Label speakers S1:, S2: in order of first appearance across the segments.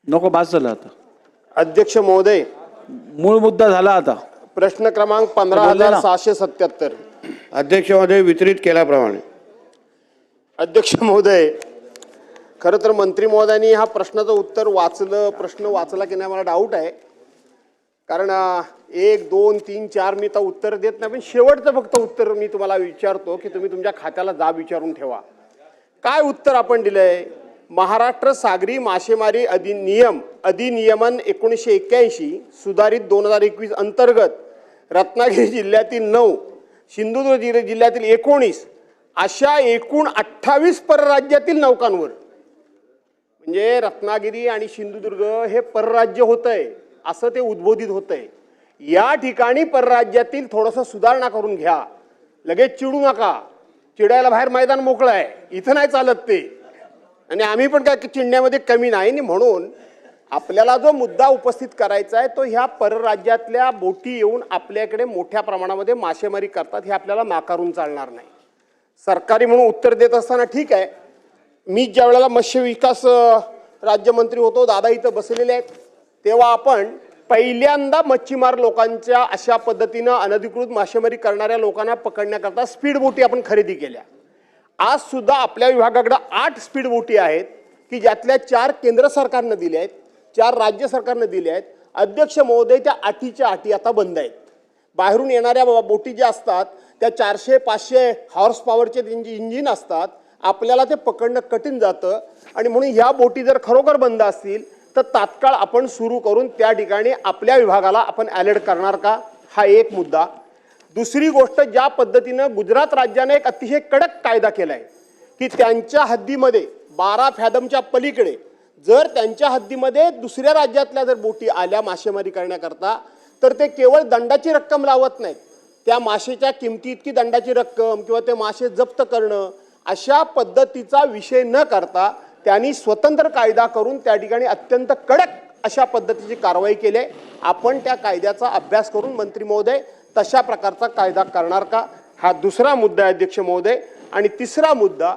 S1: नको, बास झालं आता.
S2: अध्यक्ष महोदय,
S1: मूळ मुद्दा झाला आता.
S2: प्रश्न क्रमांक
S1: बोलले ना.
S2: 15,777.
S3: अध्यक्ष महोदय, वितरित केल्याप्रमाणे.
S2: अध्यक्ष महोदय, खरं तर मंत्री महोदयांनी हा प्रश्नाचं उत्तर वाचलं, प्रश्न वाचला की नाही मला डाऊट आहे. कारण 1, 2, 3, 4 मी तर उत्तर देत नाही, पण शेवटचं फक्त उत्तर मी तुम्हाला विचारतो की तुम्ही तुमच्या खात्याला जाब विचारून ठेवा. काय उत्तर आपण दिलंय? महाराष्ट्र सागरी मासेमारी अधिनियमन 1981 सुधारित 2021 अंतर्गत रत्नागिरी जिल्ह्यातील 9, सिंधुदुर्ग जिल्ह्यातील 19 अशा एकूण 28 परराज्यातील नौकांवर, म्हणजे रत्नागिरी आणि सिंधुदुर्ग हे परराज्य होतंय असं ते उद्बोधित होतंय. या ठिकाणी परराज्यातील थोडंसं सुधारणा करून घ्या, लगेच चिडू नका. चिडायला बाहेर मैदान मोकळं आहे, इथं नाही चालत ते. आणि आम्ही पण काय चिडण्यामध्ये कमी नाही. म्हणून आपल्याला जो मुद्दा उपस्थित करायचा आहे तो ह्या परराज्यातल्या बोटी येऊन आपल्याकडे मोठ्या प्रमाणामध्ये मासेमारी करतात हे आपल्याला नाकारून चालणार नाही. सरकारी म्हणून उत्तर देत असताना ठीक आहे, मी ज्या वेळेला मत्स्य विकास राज्यमंत्री होतो, दादा इथं बसलेले आहेत, तेव्हा आपण पहिल्यांदा मच्छीमार लोकांच्या अशा पद्धतीनं अनधिकृत मासेमारी करणाऱ्या लोकांना पकडण्याकरता स्पीड बोटी आपण खरेदी केल्या. आज सुद्धा आपल्या विभागाकडे 8 स्पीड बोटी आहेत की ज्यातल्या 4 केंद्र सरकारनं दिल्या आहेत, 4 राज्य सरकारनं दिल्या आहेत. अध्यक्ष महोदय, त्या 8च्या 8 आता बंद आहेत. बाहेरून येणाऱ्या बोटी ज्या असतात त्या 400-500 हॉर्स पॉवरचे त्यांची इंजिन असतात, आपल्याला ते पकडणं कठीण जातं. आणि म्हणून ह्या बोटी जर खरोखर बंद असतील तर तात्काळ आपण सुरू करून त्या ठिकाणी आपल्या विभागाला आपण अलर्ट करणार का, हा एक मुद्दा. दुसरी गोष्ट, ज्या पद्धतीनं गुजरात राज्याने एक अतिशय कडक कायदा केलाय की त्यांच्या हद्दीमध्ये 12 फॅदमच्या पलीकडे जर त्यांच्या हद्दीमध्ये दुसऱ्या राज्यातल्या जर बोटी आल्या मासेमारी करण्याकरता तर ते केवळ दंडाची रक्कम लावत नाहीत, त्या मासेच्या किमती इतकी दंडाची रक्कम किंवा ते मासे जप्त करणं अशा पद्धतीचा विषय न करता त्यांनी स्वतंत्र कायदा करून त्या ठिकाणी अत्यंत कडक अशा पद्धतीची कारवाई केली आहे. आपण त्या कायद्याचा अभ्यास करून मंत्री महोदय तशा प्रकारचा कायदा करणार का, हा दुसरा मुद्दा आहे अध्यक्ष महोदय. आणि तिसरा मुद्दा,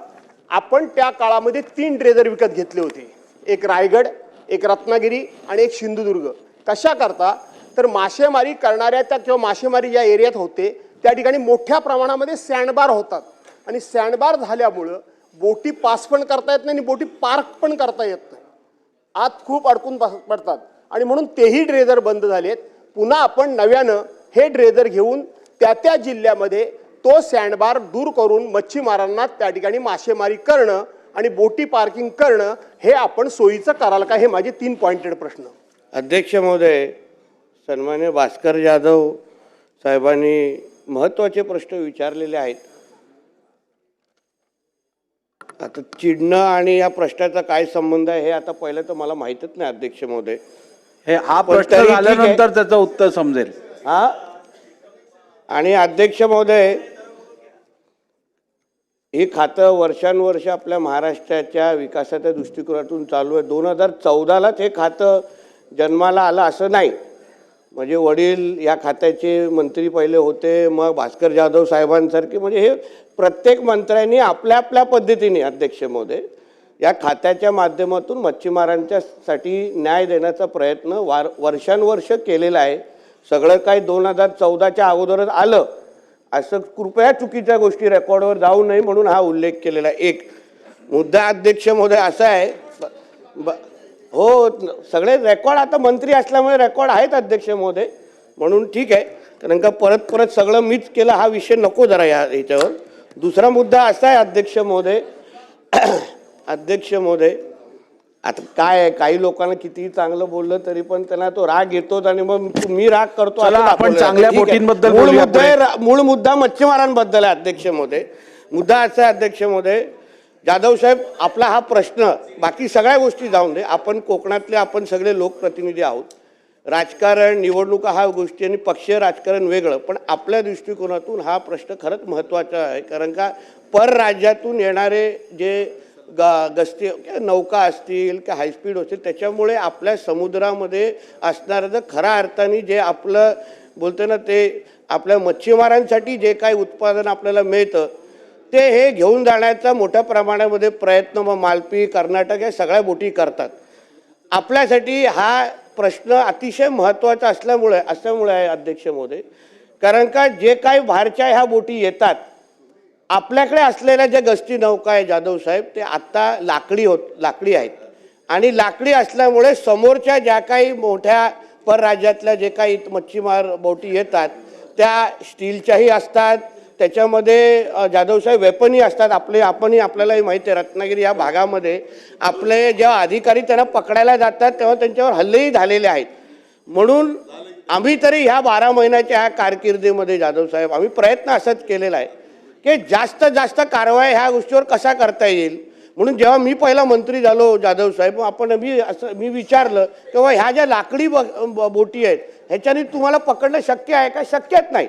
S2: आपण त्या काळामध्ये 3 ड्रेजर विकत घेतले होते, एक रायगड, एक रत्नागिरी आणि एक सिंधुदुर्ग. कशा करता तर मासेमारी करणाऱ्या त्या किंवा मासेमारी ज्या एरियात होते त्या ठिकाणी मोठ्या प्रमाणामध्ये सँडबार होतात आणि सँडबार झाल्यामुळं बोटी पास पण करता येत नाही आणि बोटी पार्क पण करता येत नाही, आत खूप अडकून पडतात. आणि म्हणून तेही ड्रेजर बंद झालेत. पुन्हा आपण नव्यानं हे ड्रेजर घेऊन त्या जिल्ह्यामध्ये तो सँडबार दूर करून मच्छीमारांना त्या ठिकाणी मासेमारी करणं आणि बोटी पार्किंग करणं हे आपण सोयीचं कराल का, हे माझे 3 पॉइंटेड प्रश्न.
S3: अध्यक्ष महोदय, सन्मान्य भास्कर जाधव साहेबांनी महत्त्वाचे प्रश्न विचारलेले आहेत. आता चिडणं आणि या प्रश्नाचा काय संबंध आहे हे आता पहिलं तर मला माहीतच नाही अध्यक्ष महोदय.
S1: हा प्रश्न झाल्यानंतर त्याचं उत्तर समजेल.
S3: हा, आणि अध्यक्ष महोदय, हे खातं वर्षानुवर्ष आपल्या महाराष्ट्राच्या विकासाच्या दृष्टिकोनातून चालू आहे. 2014लाच हे खातं जन्माला आलं असं नाही. म्हणजे वडील या खात्याचे मंत्री पहिले होते, मग भास्कर जाधव साहेबांसारखे, म्हणजे हे प्रत्येक मंत्र्यांनी आपल्या आपल्या पद्धतीने अध्यक्ष महोदय या खात्याच्या माध्यमातून मच्छीमारांच्यासाठी न्याय देण्याचा प्रयत्न वर्षानुवर्ष केलेला आहे. सगळं काही 2014च्या अगोदरच आलं असं कृपया चुकीच्या गोष्टी रेकॉर्डवर जाऊ नये म्हणून हा उल्लेख केलेला आहे. एक मुद्दा अध्यक्ष महोदय असा आहे, हो सगळे रेकॉर्ड आता मंत्री असल्यामुळे रेकॉर्ड आहेत अध्यक्ष महोदय, म्हणून ठीक आहे, कारण का परत परत सगळं मीच केलं हा विषय नको जरा याच्यावर. दुसरा मुद्दा असा आहे अध्यक्ष महोदय, अध्यक्ष महोदय, आता काय आहे, काही लोकांना कितीही चांगलं बोललं तरी पण त्यांना तो राग येतोच आणि मग मी राग करतो.
S1: आपण चांगल्या बोटींबद्दल
S3: मूळ मुद्दा मच्छीमारांबद्दल आहे अध्यक्ष महोदय. मुद्दा असा आहे अध्यक्ष महोदय, जाधव साहेब, आपला हा प्रश्न, बाकी सगळ्या गोष्टी जाऊन दे, आपण कोकणातले आपण सगळे लोकप्रतिनिधी आहोत. राजकारण, निवडणुका हा गोष्टी आणि पक्षीय राजकारण वेगळं, पण आपल्या दृष्टिकोनातून हा प्रश्न खरंच महत्त्वाचा आहे. कारण का परराज्यातून येणारे जे गस्ती नौका असतील की हायस्पीड असतील त्याच्यामुळे आपल्या समुद्रामध्ये असणारं जर खऱ्या अर्थाने जे आपलं बोलतो ना ते आपल्या मच्छीमारांसाठी जे काही उत्पादन आपल्याला मिळतं ते हे घेऊन जाण्याचा मोठ्या प्रमाणामध्ये प्रयत्न मग मालपी, कर्नाटक या सगळ्या बोटी करतात. आपल्यासाठी हा प्रश्न अतिशय महत्त्वाचा असल्यामुळे आहे अध्यक्ष महोदय. कारण का जे काही बाहेरच्या ह्या बोटी येतात, आपल्याकडे असलेल्या ज्या गस्ती नौका आहे जाधव साहेब, ते आत्ता लाकडी आहेत आणि लाकडी असल्यामुळे समोरच्या ज्या काही मोठ्या परराज्यातल्या जे काही मच्छीमार बोटी येतात त्या स्टीलच्याही असतात, त्याच्यामध्ये जाधव साहेब वेपनही असतात. आपल्यालाही माहिती आहे, रत्नागिरी या भागामध्ये आपले जेव्हा अधिकारी त्यांना पकडायला जातात तेव्हा त्यांच्यावर हल्लेही झालेले आहेत. म्हणून आम्ही तरी ह्या 12 महिन्याच्या ह्या कारकिर्दीमध्ये जाधव साहेब आम्ही प्रयत्न असाच केलेला आहे की जास्त जास्त कारवाई ह्या गोष्टीवर कसा करता येईल. म्हणून जेव्हा मी पहिला मंत्री झालो जाधव साहेब, मी विचारलं तेव्हा ह्या ज्या लाकडी बोटी आहेत ह्याच्याने तुम्हाला पकडणं शक्य आहे का? शक्यच नाही.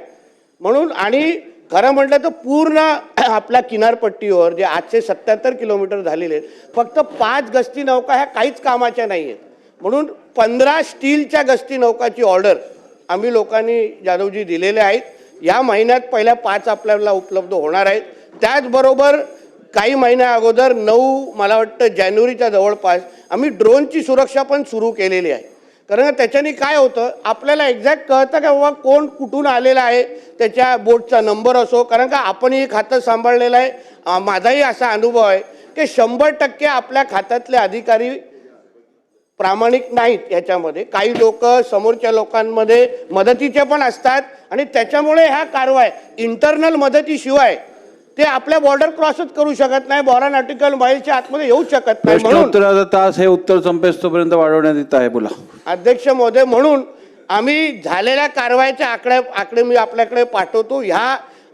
S3: म्हणून आणि खरं म्हटलं तर पूर्ण आपल्या किनारपट्टीवर जे 877 किलोमीटर झालेले आहेत, फक्त 5 गस्ती नौका ह्या काहीच कामाच्या नाही आहेत. म्हणून 15 स्टीलच्या गस्ती नौकाची ऑर्डर आम्ही लोकांनी जाधवजी दिलेले आहेत. या महिन्यात पहिल्या 5 आपल्याला उपलब्ध होणार आहेत. त्याचबरोबर काही महिन्या अगोदर 9 मला वाटतं जानेवारीच्या जवळपास आम्ही ड्रोनची सुरक्षा पण सुरू केलेली आहे. कारण त्याच्याने काय होतं, आपल्याला एक्झॅक्ट कळतं का बाबा कोण कुठून आलेला आहे, त्याच्या बोटचा नंबर असो. कारण का आपणही खातं सांभाळलेलं आहे. माझाही असा अनुभव आहे की 100% आपल्या खात्यातले अधिकारी प्रामाणिक नाहीत. याच्यामध्ये काही लोक समोरच्या लोकांमध्ये मदतीचे पण असतात आणि त्याच्यामुळे ह्या कारवाई इंटरनल मदतीशिवाय ते आपल्या बॉर्डर क्रॉसच करू शकत नाही, 12 नॉटिकल माईलच्या आतमध्ये येऊ शकत नाही. म्हणून
S1: प्रश्नोत्तराचा तास हे उत्तर संपेस्तोपर्यंत वाढवण्यात येत आहे. बोला
S3: अध्यक्ष महोदय. म्हणून आम्ही झालेल्या कारवाईचे आकडे मी आपल्याकडे पाठवतो.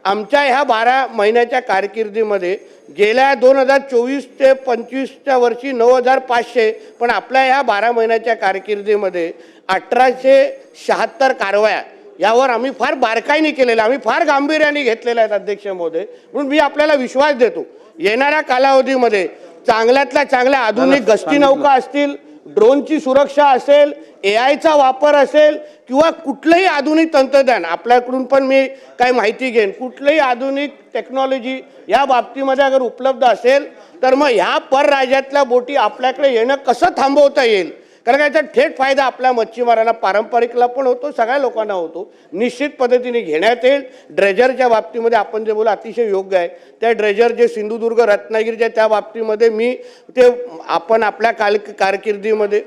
S3: आमच्या ह्या 12 महिन्याच्या कारकिर्दीमध्ये गेल्या 2024 ते 25च्या वर्षी 9,500, पण आपल्या ह्या 12 महिन्याच्या कारकिर्दीमध्ये 1,876 कारवाया यावर आम्ही फार बारकाईने केलेल्या, आम्ही फार गांभीर्याने घेतलेल्या आहेत अध्यक्ष महोदय. म्हणून मी आपल्याला विश्वास देतो येणाऱ्या कालावधीमध्ये चांगल्यातल्या चांगल्या आधुनिक गस्ती नौका असतील, ड्रोनची सुरक्षा असेल, AIचा वापर असेल किंवा कुठलंही आधुनिक तंत्रज्ञान आपल्याकडून पण मी काय माहिती घेईन, कुठलंही आधुनिक टेक्नॉलॉजी या बाबतीमध्ये अगर उपलब्ध असेल तर मग ह्या परराज्यातल्या बोटी आपल्याकडे येणं कसं थांबवता येईल. कारण याचा थेट फायदा आपल्या मच्छीमारांना पारंपरिकला पण होतो, सगळ्या लोकांना होतो. निश्चित पद्धतीने घेण्यात येईल. ड्रेजरच्या बाबतीमध्ये आपण जे बोला अतिशय योग्य आहे. त्या ड्रेजर जे सिंधुदुर्ग रत्नागिरीच्या त्या बाबतीमध्ये मी ते आपण आपल्या कारकिर्दीमध्ये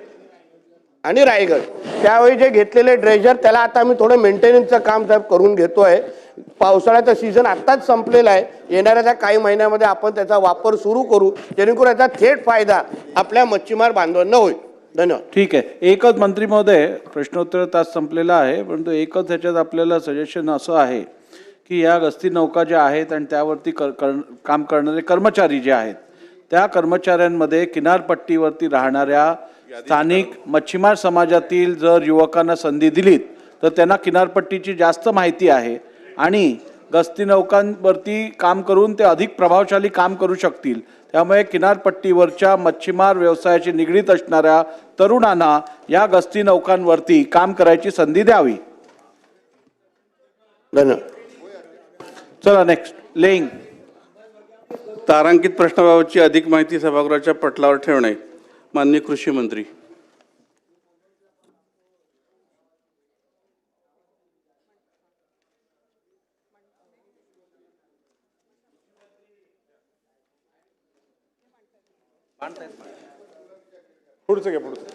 S3: आणि रायगड त्यावेळी जे घेतलेले ड्रेजर त्याला आता आम्ही थोडं मेंटेनन्सचं काम साहेब करून घेतो आहे. पावसाळ्याचा सीझन आत्ताच संपलेला आहे. येणाऱ्या काही महिन्यामध्ये आपण त्याचा वापर सुरू करू, जेणेकरून याचा थेट फायदा आपल्या मच्छीमार बांधवांना होईल. धन्यवाद.
S1: ठीक आहे. एकच मंत्री महोदय, प्रश्नोत्तर तास संपलेला आहे, परंतु एकच ह्याच्यात आपल्याला सजेशन असं आहे की या गस्ती नौका ज्या आहेत आणि त्यावरती काम करणारे कर्मचारी जे आहेत त्या कर्मचाऱ्यांमध्ये किनारपट्टीवरती राहणाऱ्या स्थानिक मच्छीमार समाजातील जर युवकांना संधी दिलीत तर त्यांना किनारपट्टीची जास्त माहिती आहे आणि गस्ती नौकांवरती काम करून ते अधिक प्रभावशाली काम करू शकतील. त्यामुळे किनारपट्टीवरच्या मच्छीमार व्यवसायाशी निगडीत असणाऱ्या तरुणांना या गस्ती नौकांवरती काम करायची संधी द्यावी.
S3: धन्यवाद.
S1: चला नेक्स्ट. लेईंग.
S4: तारांकित प्रश्नाबाबतची अधिक माहिती सभागृहाच्या पटलावर ठेवणे. माननीय कृषी मंत्री.
S2: पुढचं घ्या. पुढचं